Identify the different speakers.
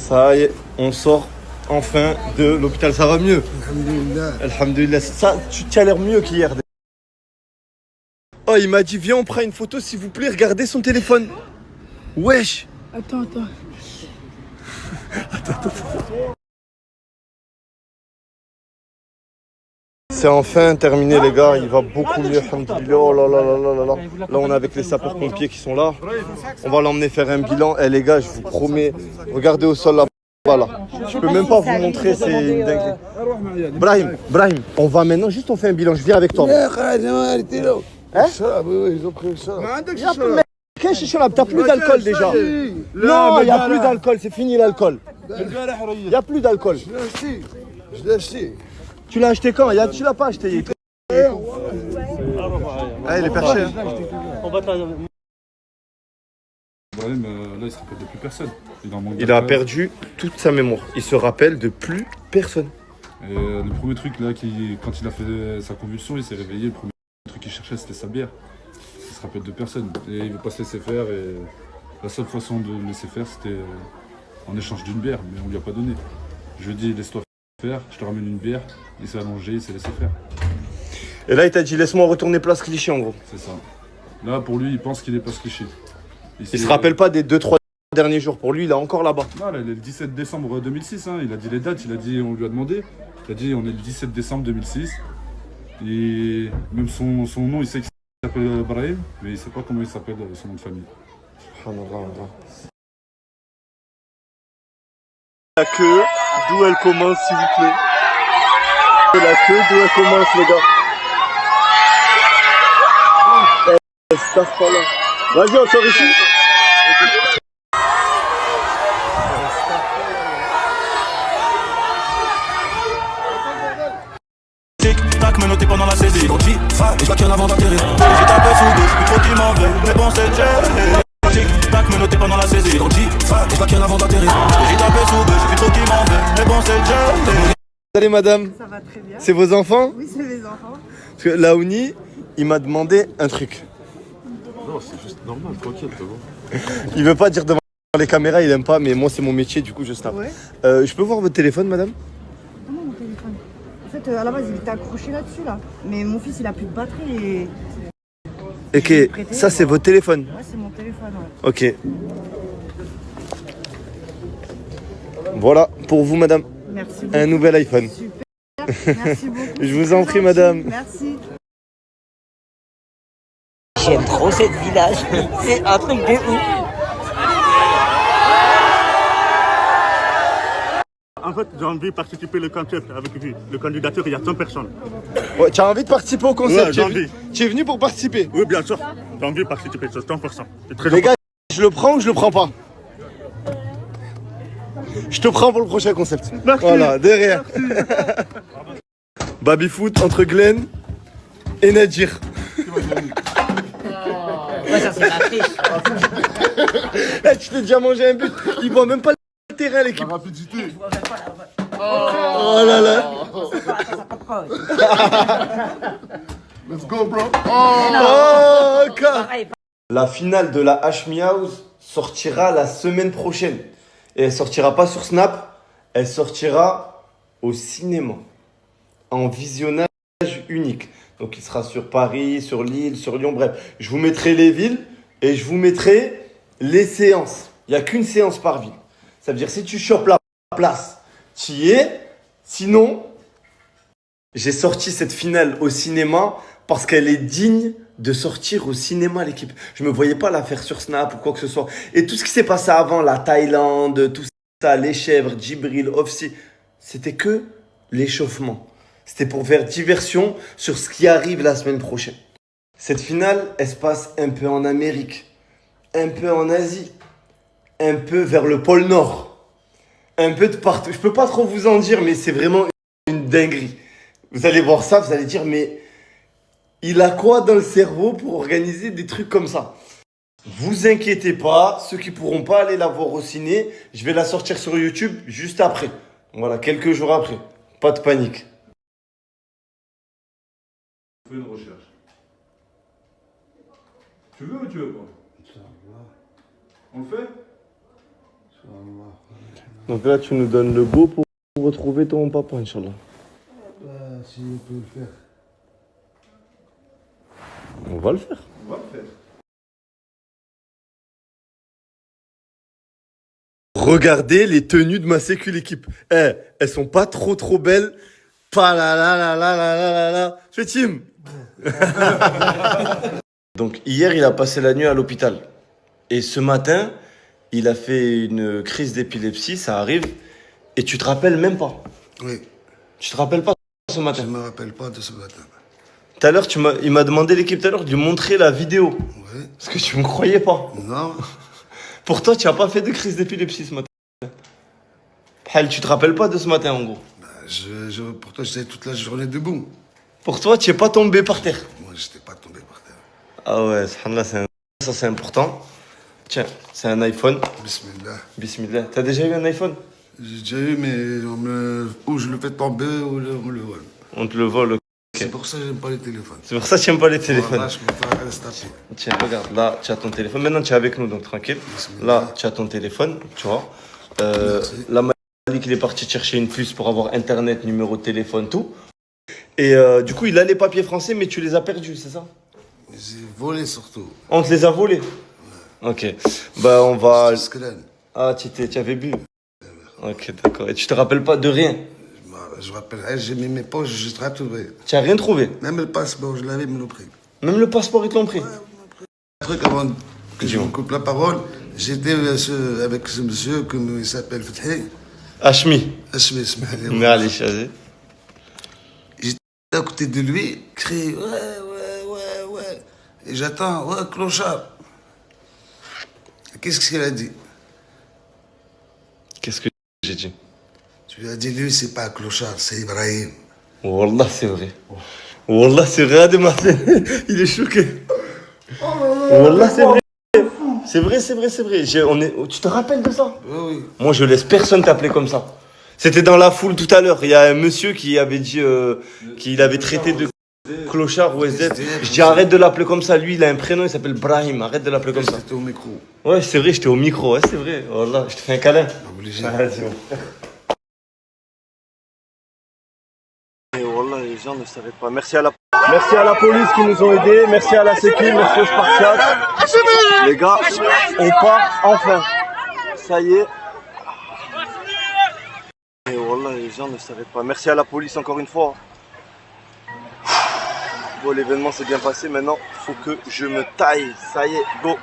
Speaker 1: Ça y est, on sort enfin de l'hôpital. Ça va mieux?
Speaker 2: Alhamdulillah.
Speaker 1: Alhamdulillah. Ça, tu as l'air mieux qu'hier. Oh, il m'a dit, viens, on prend une photo, s'il vous plaît. Regardez son téléphone. Wesh.
Speaker 3: Attends.
Speaker 1: C'est enfin terminé, les gars. Il va beaucoup mieux. Alhamdulillah. Oh là là là là là là. Là, on est avec les sapeurs-pompiers qui sont là. On va l'emmener faire un bilan. Eh, les gars, je vous promets. Regardez au sol là-bas. Là. Je peux même pas vous montrer, c'est une dinguerie. Brahim, on va maintenant, juste on fait un bilan. Je viens avec toi. Hein?
Speaker 2: Ils ont pris le chat.
Speaker 1: Qu'est-ce que c'est? T'as plus d'alcool déjà. Non, il n'y a plus d'alcool, c'est fini l'alcool. Il n'y a plus d'alcool.
Speaker 2: Je l'ai acheté.
Speaker 1: Tu l'as acheté quand? Tu l'as pas acheté. Ah, il est perché. Hein.
Speaker 4: Brahim, là, il se rappelle de plus personne.
Speaker 1: Il a perdu toute sa mémoire. Il se rappelle de plus personne.
Speaker 4: Et le premier truc, là, quand il a fait sa convulsion, il s'est réveillé. Le premier truc qu'il cherchait, c'était sa bière. Il se rappelle de personne. Et il ne veut pas se laisser faire. Et la seule façon de le laisser faire, c'était en échange d'une bière. Mais on ne lui a pas donné. Je lui ai dit, laisse-toi faire, je te ramène une bière. Il s'est allongé, il s'est laissé faire.
Speaker 1: Et là, il t'a dit, laisse-moi retourner place Clichy, en gros.
Speaker 4: C'est ça. Là, pour lui, il pense qu'il est place Clichy.
Speaker 1: Il se rappelle pas des 2-3 derniers jours. Pour lui, il est encore là-bas.
Speaker 4: Non, là, il est le 17 décembre 2006. Hein. Il a dit les dates, on lui a demandé. Il a dit on est le 17 décembre 2006. Et même son nom, il sait qu'il s'appelle Brahim, mais il ne sait pas comment il s'appelle son nom de famille.
Speaker 1: La queue, d'où elle commence, s'il vous plaît. La queue, d'où elle commence, les gars. Vas-y, on sort ici.
Speaker 5: Tic-tac, menotté pendant la saisie. Donc j'y je back avant d'atterrir. J'ai tapé sous deux, j'suis trop qui m'en veut. Mais bon, c'est jet. Tic-tac, menotté pendant la saisie. Donc j'y je back avant d'atterrir. J'ai tapé sous deux, j'suis trop qui m'en veut. Mais bon, c'est jet.
Speaker 1: Salut madame.
Speaker 3: Ça va très bien.
Speaker 1: C'est vos enfants?
Speaker 3: Oui, c'est mes enfants.
Speaker 1: Parce que Laouni, il m'a demandé un truc.
Speaker 4: Non, c'est juste normal, tranquille, c'est bon.
Speaker 1: Il veut pas dire devant les caméras, il aime pas, mais moi c'est mon métier, du coup je snap.
Speaker 3: Ouais.
Speaker 1: Je peux voir votre téléphone, madame?
Speaker 3: Comment mon téléphone? En fait, à la base, il était accroché là-dessus, là. Mais mon fils, il a plus de batterie et...
Speaker 1: Ok, ça c'est votre téléphone?
Speaker 3: Ouais, c'est mon téléphone, ouais.
Speaker 1: Ok. Voilà, pour vous, madame.
Speaker 3: Merci beaucoup.
Speaker 1: Un nouvel iPhone.
Speaker 3: Super. Merci beaucoup.
Speaker 1: Je vous en prie, madame.
Speaker 3: Merci.
Speaker 6: J'aime trop cette village, c'est un truc de ouf.
Speaker 7: En fait, j'ai envie de participer au concept avec lui. Le candidature, il y a 100 personnes.
Speaker 1: Ouais, tu as envie de participer au concept?
Speaker 7: Ouais, j'ai envie.
Speaker 1: Tu es venu pour participer?
Speaker 7: Oui, bien sûr. J'ai envie de participer sur 100%. C'est très
Speaker 1: Les
Speaker 7: important.
Speaker 1: gars, je le prends ou je le prends pas? Je te prends pour le prochain concept.
Speaker 7: Merci.
Speaker 1: Voilà, derrière. Baby foot entre Glenn et Nadir.
Speaker 6: Ouais, ça c'est la triche.
Speaker 1: Eh, tu t'es déjà mangé un but. Il voit même pas le terrain, l'équipe.
Speaker 4: La rapidité.
Speaker 1: Oh là là.
Speaker 4: Let's go, bro.
Speaker 1: Oh, ok. La finale de la Hashmi House sortira la semaine prochaine. Et elle sortira pas sur Snap, elle sortira au cinéma. En visionnage unique. Donc il sera sur Paris, sur Lille, sur Lyon, bref. Je vous mettrai les villes et je vous mettrai les séances. Il n'y a qu'une séance par ville. Ça veut dire si tu chopes la place, tu y es. Sinon, j'ai sorti cette finale au cinéma parce qu'elle est digne de sortir au cinéma, l'équipe. Je me voyais pas la faire sur Snap ou quoi que ce soit. Et tout ce qui s'est passé avant, la Thaïlande, tout ça, les chèvres, Djibril, Ofsi, c'était que l'échauffement. C'était pour faire diversion sur ce qui arrive la semaine prochaine. Cette finale, elle se passe un peu en Amérique, un peu en Asie, un peu vers le pôle Nord, un peu de partout. Je peux pas trop vous en dire, mais c'est vraiment une dinguerie. Vous allez voir ça, vous allez dire, mais il a quoi dans le cerveau pour organiser des trucs comme ça? Vous inquiétez pas, ceux qui pourront pas aller la voir au ciné, je vais la sortir sur YouTube juste après. Voilà, quelques jours après. Pas de panique.
Speaker 4: Fais une recherche. Tu veux ou tu veux pas? On le fait?
Speaker 1: Donc là, tu nous donnes le go pour retrouver ton papa, Inch'Allah.
Speaker 2: Si on peut le faire.
Speaker 1: On va le faire. Regardez les tenues de ma sécu l'équipe. Eh, elles sont pas trop belles. Pas la la la la la la la la. Fais team. Donc hier, il a passé la nuit à l'hôpital. Et ce matin, il a fait une crise d'épilepsie, ça arrive. Et tu te rappelles même pas.
Speaker 2: Oui,
Speaker 1: Tu te rappelles pas ce
Speaker 2: je
Speaker 1: matin.
Speaker 2: ne me rappelle pas de ce matin.
Speaker 1: Tout à l'heure, il m'a demandé l'équipe tout à l'heure de lui montrer la vidéo.
Speaker 2: Oui.
Speaker 1: Parce que tu me croyais pas.
Speaker 2: Non,
Speaker 1: Pour toi, tu n'as pas fait de crise d'épilepsie ce matin. Tu te rappelles pas de ce matin, en gros.
Speaker 2: pourtant j'étais toute la journée debout.
Speaker 1: Pour toi, tu n'es pas tombé par terre.
Speaker 2: Moi, je n'étais pas tombé par terre.
Speaker 1: Ah ouais, subhanallah, ça c'est important. Tiens, c'est un iPhone.
Speaker 2: Bismillah.
Speaker 1: Bismillah. T'as déjà eu un iPhone?
Speaker 2: J'ai déjà eu, mais ou je le fais tomber ou on le vole.
Speaker 1: On te le vole.
Speaker 2: C'est pour ça que j'aime pas les téléphones.
Speaker 1: C'est pour ça que tu n'aimes pas les téléphones.
Speaker 2: Voilà, je préfère rester assis.
Speaker 1: Tiens, regarde, là, tu as ton téléphone. Maintenant, tu es avec nous, donc tranquille.
Speaker 2: Bismillah.
Speaker 1: Là, tu as ton téléphone, tu vois. Là, Malik, il est parti chercher une puce pour avoir Internet, numéro de téléphone, tout. Et du coup, il a les papiers français, mais tu les as perdus, c'est ça?
Speaker 2: J'ai volé surtout.
Speaker 1: On te les a volés? Ok. Bah, on va...
Speaker 2: Parce que là,
Speaker 1: Ah, tu avais bu? Ok, d'accord. Et tu te rappelles pas de rien?
Speaker 2: je rappellerai, j'ai mis mes poches, je serai trouvé.
Speaker 1: Tu n'as rien trouvé?
Speaker 2: Même le passeport, je l'avais, ils me l'ont pris.
Speaker 1: Même le passeport, ils te l'ont pris?
Speaker 2: Un truc avant que je vous coupe la parole, j'étais avec ce monsieur, comme il s'appelle Fethi.
Speaker 1: Hachmi.
Speaker 2: Mais
Speaker 1: allez, vas-y.
Speaker 2: J'étais à côté de lui, crié ouais. Et j'attends, ouais, clochard. Qu'est-ce qu'il a dit?
Speaker 1: Qu'est-ce que j'ai dit?
Speaker 2: Tu lui as dit, lui, c'est pas un clochard, c'est Ibrahim.
Speaker 1: Wallah, c'est vrai. Wallah, c'est vrai, il est choqué. Wallah, c'est vrai. C'est vrai. Tu te rappelles de ça?
Speaker 2: Oui.
Speaker 1: Moi, je laisse personne t'appeler comme ça. C'était dans la foule tout à l'heure. Il y a un monsieur qui avait dit qu'il avait traité de clochard ou SDF. Je dis arrête de l'appeler comme ça. Lui, il a un prénom, il s'appelle Brahim. Arrête de l'appeler comme ça.
Speaker 2: C'était au micro.
Speaker 1: Ouais, c'est vrai, j'étais au micro. Ouais, c'est vrai. Wallah, je te fais un câlin.
Speaker 2: Obligé.
Speaker 1: Vas-y, mon frère. Et Wallah, les gens ne savaient pas. Merci à la police qui nous ont aidés. Merci à la sécu, merci aux Spartiates. Les gars, on part enfin. Ça y est. Et Wallah, les gens ne savaient pas. Merci à la police encore une fois. Bon, l'événement s'est bien passé. Maintenant, faut que je me taille. Ça y est, go.